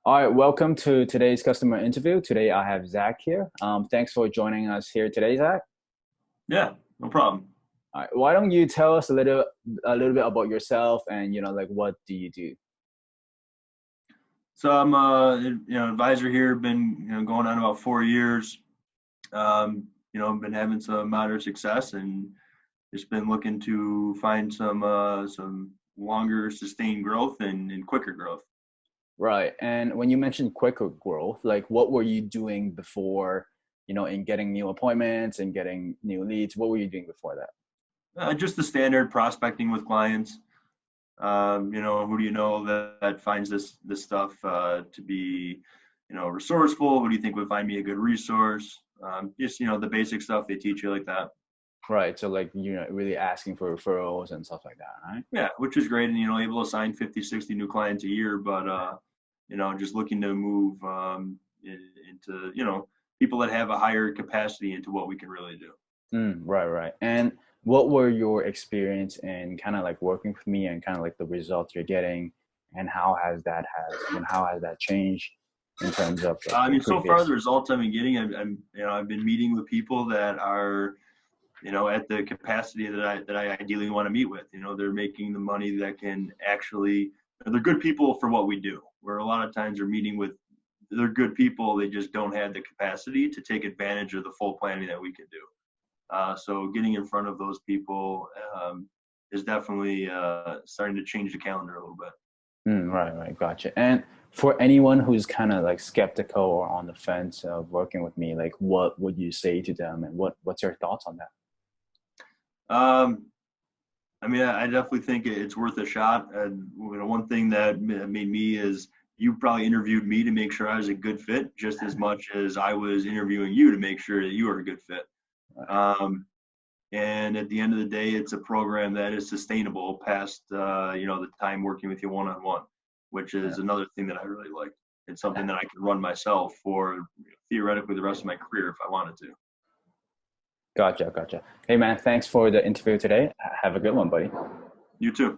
All right, welcome to today's customer interview. Today I have Zach here. Thanks for joining us here today, Zach. Yeah, no problem. All right, why don't you tell us a little bit about yourself and like what do you do? So I'm advisor here, been going on about 4 years. Been having some moderate success and just been looking to find some longer sustained growth and quicker growth. Right. And when you mentioned quicker growth, like what were you doing before, in getting new appointments and getting new leads? What were you doing before that? Just the standard prospecting with clients. Who do you know that finds this stuff to be, resourceful? Who do you think would find me a good resource? Just the basic stuff they teach you like that. Right. So like, really asking for referrals and stuff like that, right? Yeah, which is great, and able to sign 50, 60 new clients a year, but just looking to move into people that have a higher capacity into what we can really do. Right, right. And what were your experience in kind of like working with me and kind of like the results you're getting, and how has that changed in terms of like I the mean, so far previous? the results I've been getting, I've been meeting with people that are at the capacity that I ideally want to meet with. They're making the money that can actually. They're good people for what we do. Where a lot of times they're meeting with, they're good people. They just don't have the capacity to take advantage of the full planning that we can do. So getting in front of those people is definitely starting to change the calendar a little bit. Right, right, gotcha. And for anyone who's kind of like skeptical or on the fence of working with me, like what would you say to them, and what's your thoughts on that? Um, I mean, I definitely think it's worth a shot. And one thing that made me is you probably interviewed me to make sure I was a good fit, just as much as I was interviewing you to make sure that you were a good fit. Um, and at the end of the day, it's a program that is sustainable past the time working with you one on one, which Yeah. is another thing that I really like. It's something that I can run myself for theoretically the rest of my career if I wanted to. Gotcha, gotcha. Hey man, thanks for the interview today. Have a good one, buddy. You too.